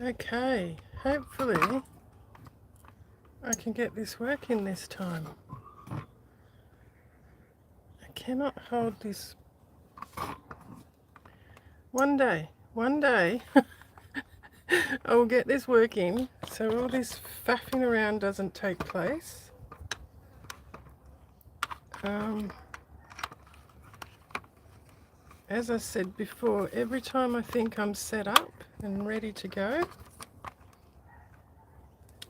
Okay, hopefully I can get this working this time. I cannot hold this. One day I will get this working so all this faffing around doesn't take place. As I said before, every time I think I'm set up and ready to go,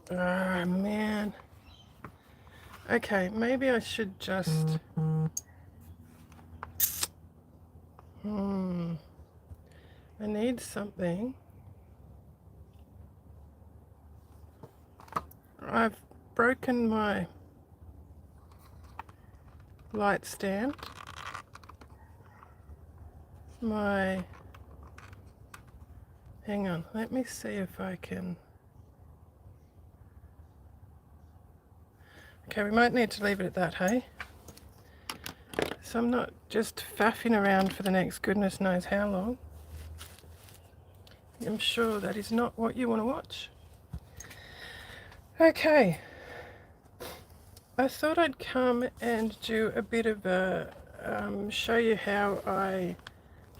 oh man. Okay, maybe I should just I need something. I've broken my light stand. Hang on, let me see if I can. Okay, we might need to leave it at that, hey? So I'm not just faffing around for the next goodness knows how long. I'm sure that is not what you want to watch. Okay, I thought I'd come and do a bit of a show you how I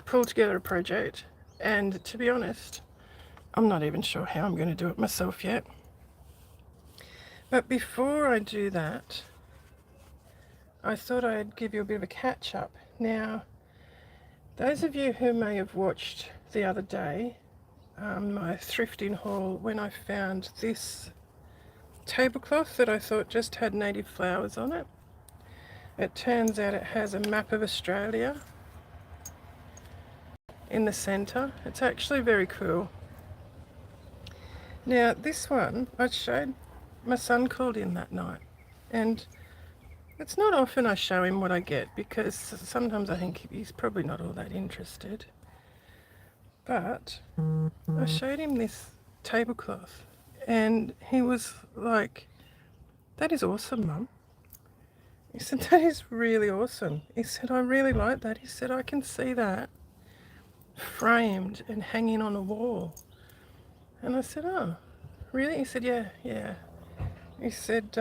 pull together a project, and to be honest, I'm not even sure how I'm going to do it myself yet. But before I do that, I thought I'd give you a bit of a catch up. Now, those of you who may have watched the other day, my thrifting haul, when I found this tablecloth that I thought just had native flowers on it. It turns out it has a map of Australia in the centre. It's actually very cool. Now this one I showed, my son called in that night, and it's not often I show him what I get because sometimes I think he's probably not all that interested. But I showed him this tablecloth and he was like, "That is awesome, Mum." He said, "That is really awesome." He said, "I really like that." He said, "I can see that framed and hanging on a wall." And I said, "Oh, really?" He said, yeah. He said,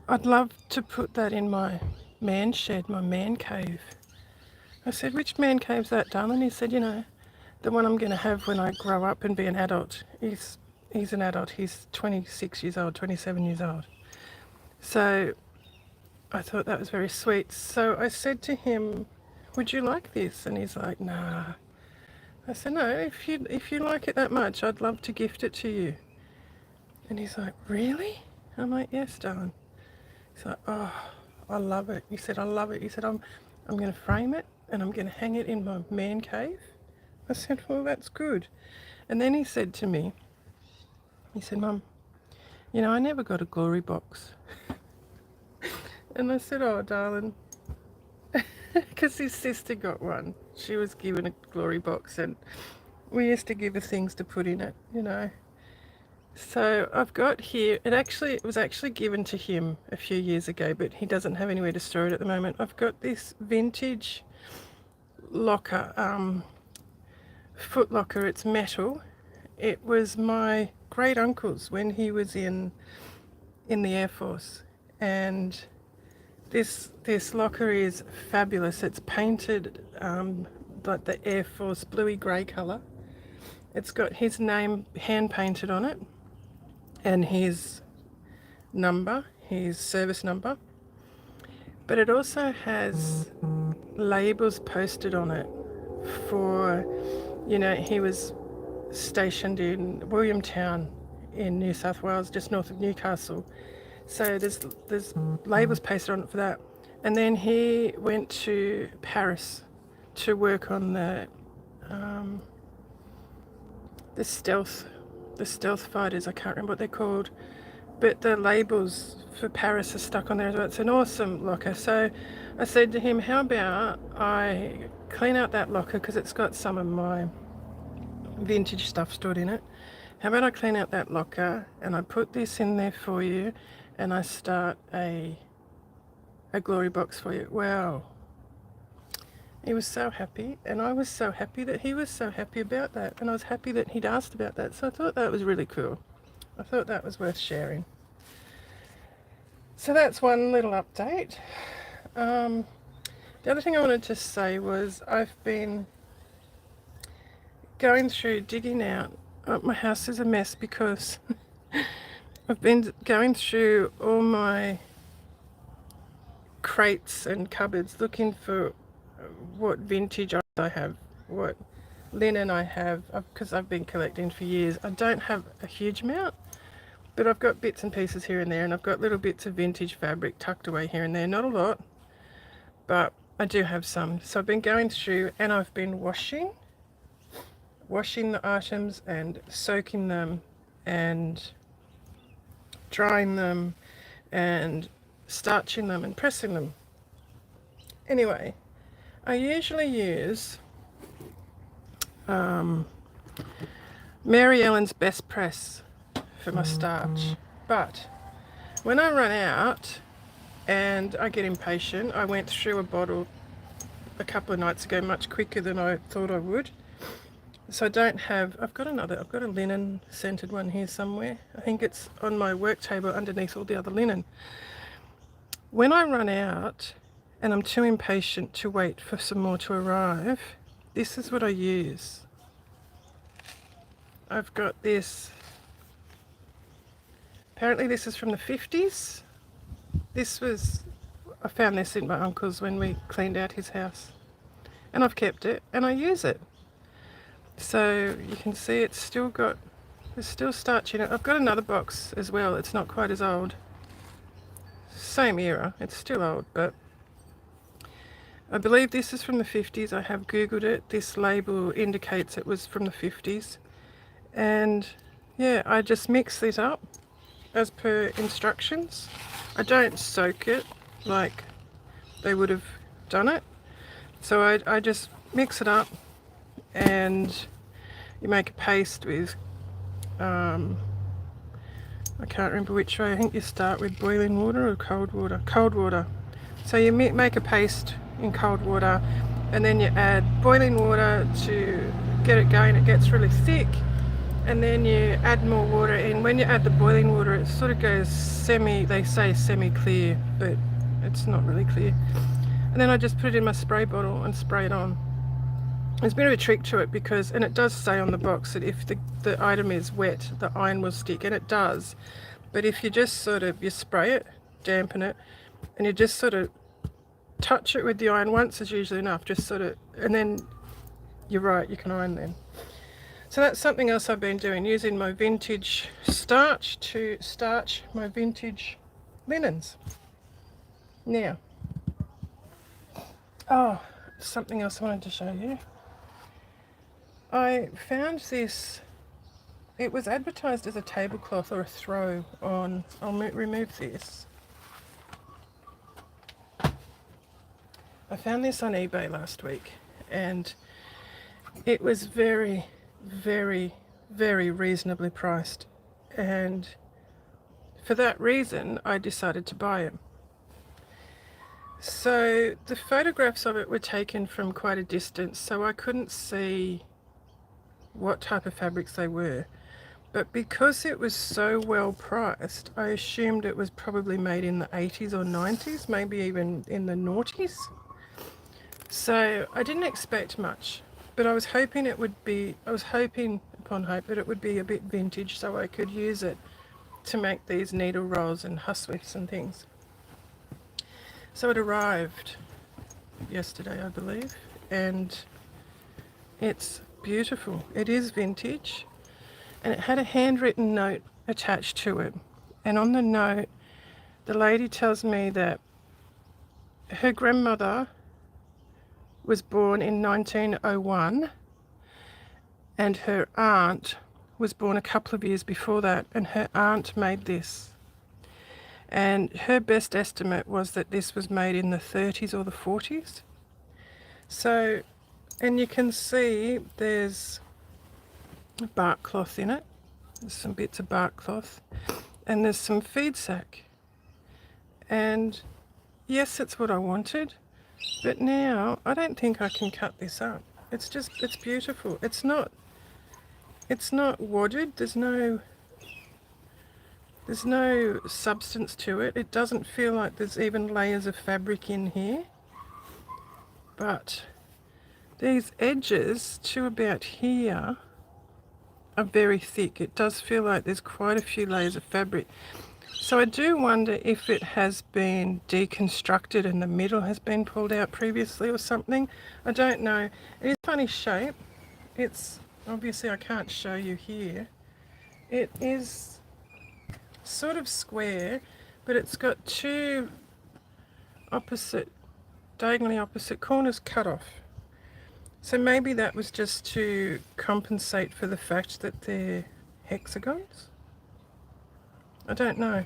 "I'd love to put that in my man shed, my man cave." I said, "Which man cave's that, darling?" He said, "The one I'm going to have when I grow up and be an adult." He's an adult. He's 26 years old, 27 years old. So I thought that was very sweet. So I said to him, "Would you like this?" And he's like, "Nah." I said, "No, if you like it that much, I'd love to gift it to you." And he's like, "Really?" I'm like, "Yes, darling." He's like, "Oh, I love it." He said, "I love it." He said, I'm going to frame it and I'm going to hang it in my man cave." I said, "Well, that's good." And then he said to me, he said, "Mum, I never got a glory box." And I said, "Oh, darling," because his sister got one. She was given a glory box and we used to give her things to put in it. So I've got here, it was actually given to him a few years ago, but he doesn't have anywhere to store it at the moment. I've got this vintage locker, foot locker. It's metal. It was my great uncle's when he was in the Air Force, and this locker is fabulous. It's painted like the Air Force bluey grey colour. It's got his name hand painted on it and his number, his service number, but it also has labels posted on it for, he was stationed in Williamtown in New South Wales, just north of Newcastle. So there's labels pasted on it for that. And then he went to Paris to work on the stealth fighters. I can't remember what they're called, but the labels for Paris are stuck on there as well. It's an awesome locker. So I said to him, "How about I clean out that locker, because it's got some of my vintage stuff stored in it. How about I clean out that locker and I put this in there for you and I start a glory box for you." Well, He was so happy, and I was so happy that he was so happy about that, and I was happy that he'd asked about that, so I thought that was really cool. I thought that was worth sharing. So that's one little update. The other thing I wanted to say was I've been going through, digging out. My house is a mess because I've been going through all my crates and cupboards looking for what vintage I have, what linen I have, because I've been collecting for years. I don't have a huge amount, but I've got bits and pieces here and there, and I've got little bits of vintage fabric tucked away here and there. Not a lot, but I do have some. So I've been going through, and I've been washing the items and soaking them and drying them and starching them and pressing them. Anyway, I usually use Mary Ellen's Best Press for my starch, but when I run out and I get impatient, I went through a bottle a couple of nights ago much quicker than I thought I would. So I don't have, I've got a linen scented one here somewhere. I think it's on my work table underneath all the other linen. When I run out and I'm too impatient to wait for some more to arrive, this is what I use. I've got this, apparently this is from the 50s. I found this in my uncle's when we cleaned out his house. And I've kept it and I use it. So you can see there's still starch in it. I've got another box as well. It's not quite as old. Same era. It's still old, but I believe this is from the 50s. I have Googled it. This label indicates it was from the 50s. And yeah, I just mix this up as per instructions. I don't soak it like they would have done it. So I just mix it up, and you make a paste with, I can't remember which way. I think you start with boiling water or cold water. Cold water. So you make a paste in cold water, and then you add boiling water to get it going. It gets really thick, and then you add more water in. When you add the boiling water, it sort of goes they say semi-clear, but it's not really clear. And then I just put it in my spray bottle and spray it on. There's a bit of a trick to it because, and it does say on the box that if the item is wet, the iron will stick, and it does. But if you just you spray it, dampen it, and you just sort of touch it with the iron once is usually enough, and then you're right, you can iron then. So that's something else I've been doing, using my vintage starch to starch my vintage linens. Now, something else I wanted to show you. I found this, it was advertised as a tablecloth or a throw on, I'll remove this. I found this on eBay last week, and it was very, very, very reasonably priced, and for that reason I decided to buy it. So the photographs of it were taken from quite a distance, so I couldn't see what type of fabrics they were, but because it was so well priced, I assumed it was probably made in the 80s or 90s, maybe even in the noughties. So I didn't expect much, but I was hoping upon hope that it would be a bit vintage, so I could use it to make these needle rolls and huswifs and things. So it arrived yesterday, I believe, and it's beautiful. It is vintage, and it had a handwritten note attached to it. And on the note, the lady tells me that her grandmother was born in 1901, and her aunt was born a couple of years before that, and her aunt made this. And her best estimate was that this was made in the 30s or the 40s. So, and you can see there's bark cloth in it. There's some bits of bark cloth, and there's some feed sack. And yes, it's what I wanted, But now I don't think I can cut this up. It's beautiful. It's not wadded. There's no substance to it. It doesn't feel like there's even layers of fabric in here. But these edges to about here are very thick. It does feel like there's quite a few layers of fabric. So I do wonder if it has been deconstructed and the middle has been pulled out previously or something. I don't know. It is a funny shape. It's obviously I can't show you here. It is sort of square, but it's got two diagonally opposite corners cut off. So maybe that was just to compensate for the fact that they're hexagons. I don't know.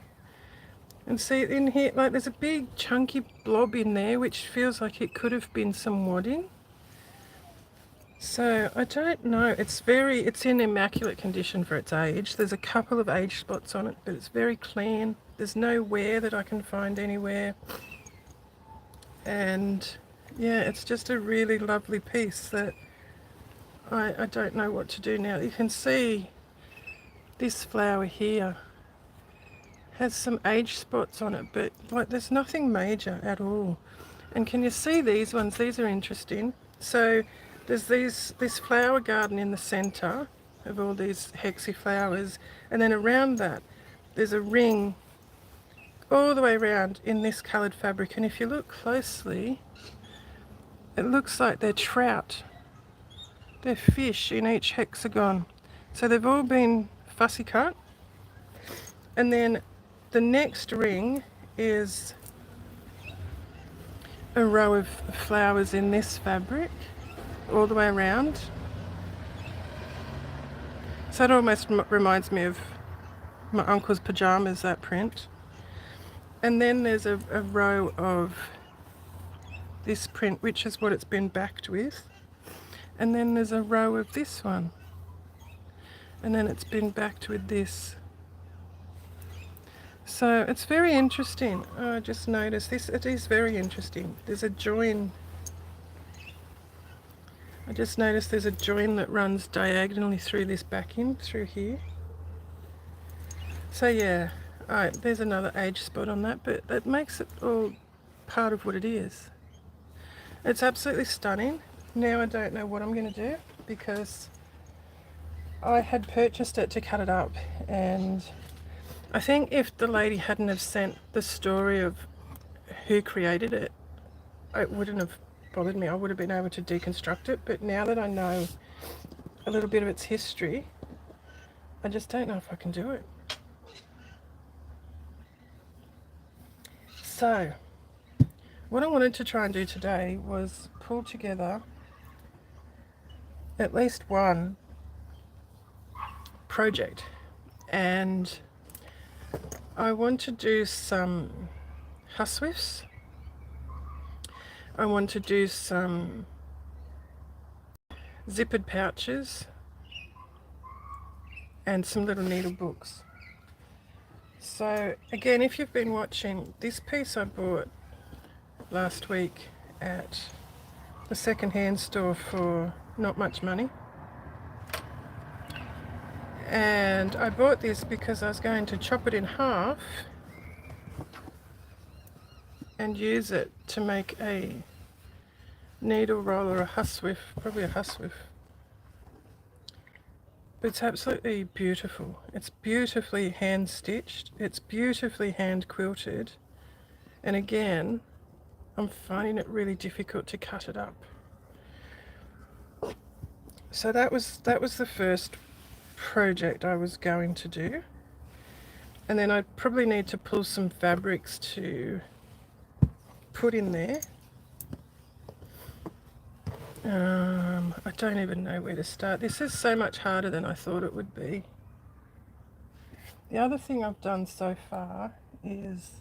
And see in here, like there's a big chunky blob in there which feels like it could have been some wadding. So I don't know. It's in immaculate condition for its age. There's a couple of age spots on it, but it's very clean. There's no wear that I can find anywhere. And yeah, it's just a really lovely piece that I don't know what to do now. You can see this flower here has some age spots on it, but like there's nothing major at all. And can you see these ones? These are interesting. So there's this flower garden in the center of all these hexy flowers, and then around that there's a ring all the way around in this coloured fabric. And if you look closely, it looks like they're trout. They're fish in each hexagon. So they've all been fussy cut. And then the next ring is a row of flowers in this fabric all the way around. So it almost reminds me of my uncle's pyjamas, that print. And then there's a row of this print, which is what it's been backed with. And then there's a row of this one. And then it's been backed with this. So it's very interesting. I just noticed this. It is very interesting. There's a join. I just noticed there's a join that runs diagonally through this backing, through here. So yeah, there's another age spot on that, but that makes it all part of what it is. It's absolutely stunning. Now I don't know what I'm going to do because I had purchased it to cut it up, and I think if the lady hadn't have sent the story of who created it, it wouldn't have bothered me. I would have been able to deconstruct it, but now that I know a little bit of its history, I just don't know if I can do it. So what I wanted to try and do today was pull together at least one project, and I want to do some Huswifs. I want to do some zippered pouches and some little needle books. So again, if you've been watching, this piece I bought last week at the second-hand store for not much money. And I bought this because I was going to chop it in half and use it to make a needle roll or a Huswif, probably a Huswif. But it's absolutely beautiful. It's beautifully hand stitched. It's beautifully hand quilted. And again, I'm finding it really difficult to cut it up. So that was the first project I was going to do. And then I'd probably need to pull some fabrics to put in there. I don't even know where to start. This is so much harder than I thought it would be. The other thing I've done so far is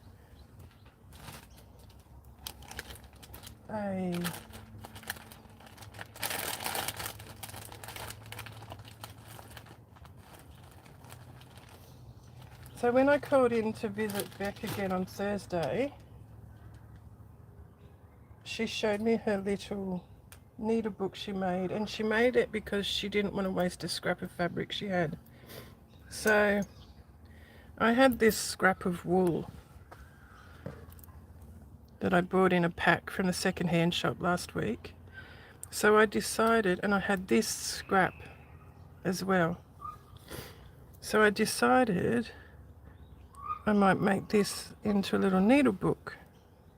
so when I called in to visit Beck again on Thursday, she showed me her little needlebook she made, and she made it because she didn't want to waste a scrap of fabric she had. So I had this scrap of wool that I bought in a pack from the second-hand shop last week. So I decided, and I had this scrap as well. So I decided I might make this into a little needlebook.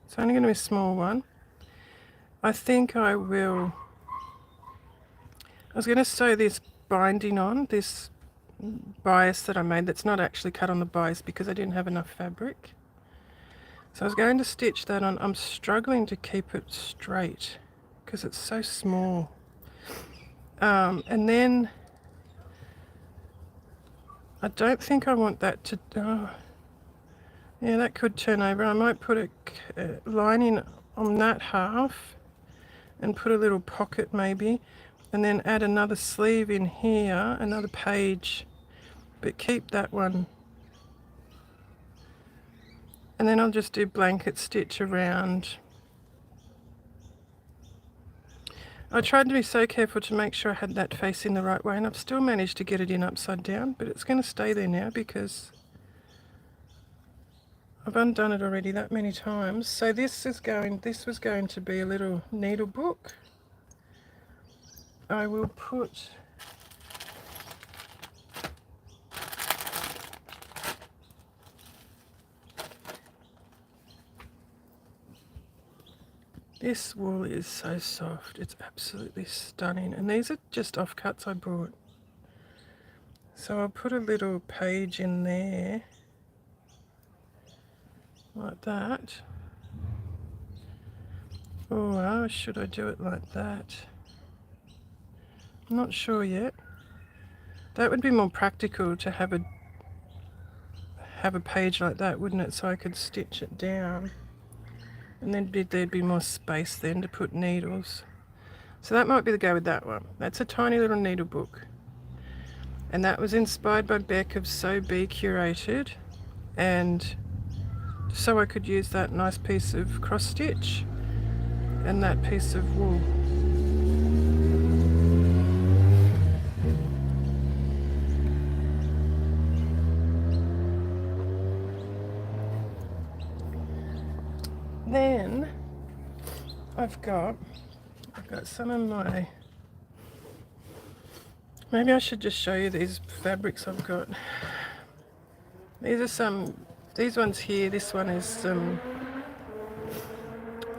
It's only going to be a small one. I think I will. I was going to sew this binding on, this bias that I made that's not actually cut on the bias because I didn't have enough fabric. So I was going to stitch that on. I'm struggling to keep it straight because it's so small. And then I don't think I want that to, yeah, that could turn over. I might put a lining on that half and put a little pocket maybe, and then add another sleeve in here, another page, but keep that one. And then I'll just do blanket stitch around. I tried to be so careful to make sure I had that facing the right way, and I've still managed to get it in upside down, but it's going to stay there now because I've undone it already that many times. So this was going to be a little needle book. I will put this wool is so soft, it's absolutely stunning, and these are just offcuts I bought. So I'll put a little page in there like that. Or should I do it like that? I'm not sure yet. That would be more practical to have a page like that, wouldn't it? So I could stitch it down, and then there'd be more space then to put needles. So that might be the go with that one. That's a tiny little needle book, and that was inspired by Beck of So Be Curated, and so I could use that nice piece of cross stitch and that piece of wool. Then I've got some of my, maybe I should just show you these fabrics I've got. These ones here, this one is some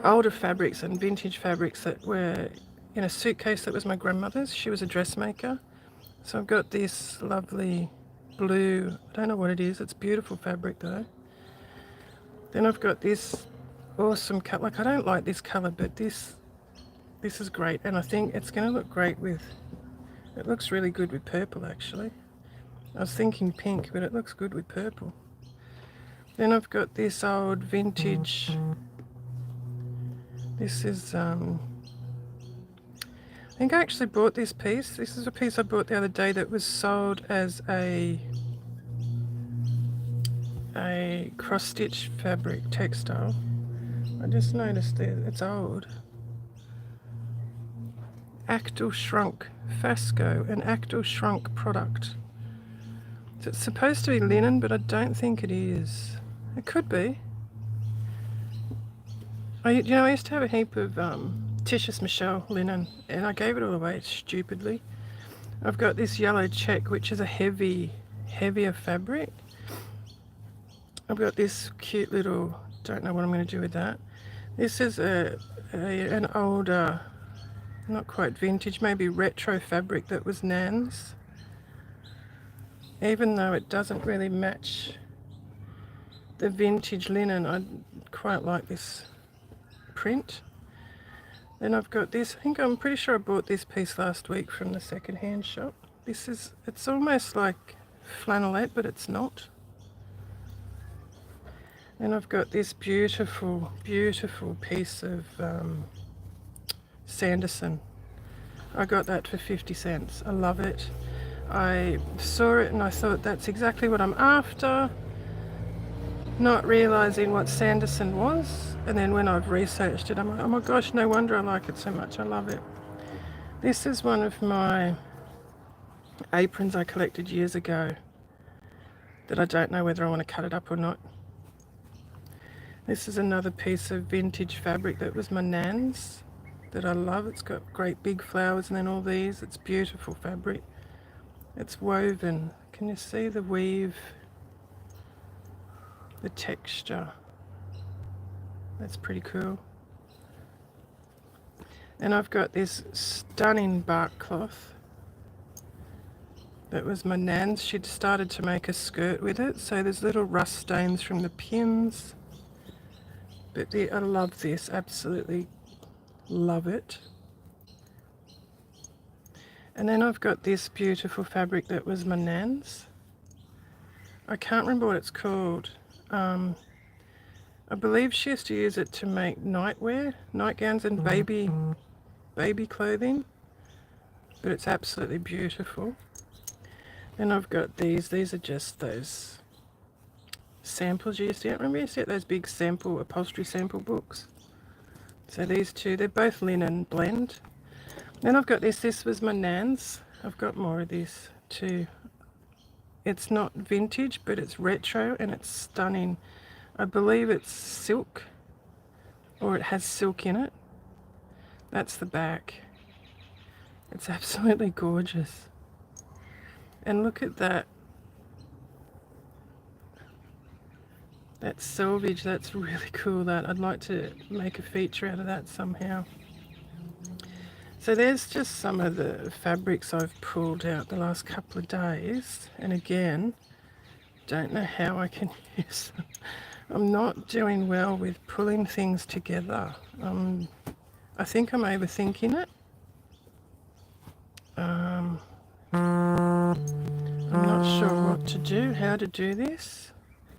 older fabrics and vintage fabrics that were in a suitcase that was my grandmother's. She was a dressmaker. So I've got this lovely blue, I don't know what it is, it's beautiful fabric though. Then I've got this awesome cut, like I don't like this colour, but this is great, and I think it's going to look great with, it looks really good with purple actually. I was thinking pink, but it looks good with purple. Then I've got this old vintage, this is, I think I actually bought this piece. This is a piece I bought the other day that was sold as a cross-stitch fabric textile. I just noticed that it's old. Actal Shrunk, Fasco, an Actal Shrunk product. So it's supposed to be linen, but I don't think it is. It could be. I used to have a heap of Tishus Michelle linen, and I gave it all away stupidly. I've got this yellow check, which is a heavier fabric. I've got this cute little, don't know what I'm going to do with that. This is an older, not quite vintage, maybe retro fabric that was Nan's. Even though it doesn't really match the vintage linen, I quite like this print. Then I've got this, I'm pretty sure I bought this piece last week from the second-hand shop. It's almost like flannelette, but it's not. And I've got this beautiful, beautiful piece of Sanderson. I got that for 50 cents. I love it. I saw it and I thought that's exactly what I'm after. not realising what Sanderson was, and then when I've researched it, I'm like, oh my gosh, no wonder I like it so much. I love it. This is one of my aprons I collected years ago that I don't know whether I want to cut it up or not. This is another piece of vintage fabric that was my nan's that I love. It's got great big flowers and then all these. It's beautiful fabric. It's woven. Can you see the weave? The texture. That's pretty cool. And I've got this stunning bark cloth that was my nan's. She'd started to make a skirt with it, so there's little rust stains from the pins. But I love this, absolutely love it. And then I've got this beautiful fabric that was my nan's. I can't remember what it's called. I believe she used to use it to make nightwear, nightgowns and baby clothing. But it's absolutely beautiful. And I've got these are just those samples you used to get. Remember you used to get those big upholstery sample books? So these two, they're both linen blend. Then I've got this was my nan's. I've got more of this too. It's not vintage, but it's retro and it's stunning. I believe it's silk, or it has silk in it. That's the back. It's absolutely gorgeous. And look at that. That selvage, that's really cool. That I'd like to make a feature out of that somehow. So there's just some of the fabrics I've pulled out the last couple of days. And again, don't know how I can use them. I'm not doing well with pulling things together. I think I'm overthinking it. I'm not sure what to do, how to do this.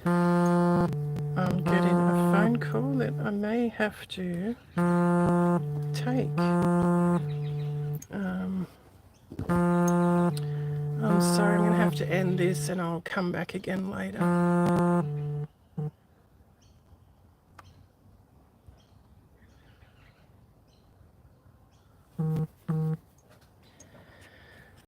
I'm getting a phone call that I may have to take. I'm sorry, I'm going to have to end this and I'll come back again later.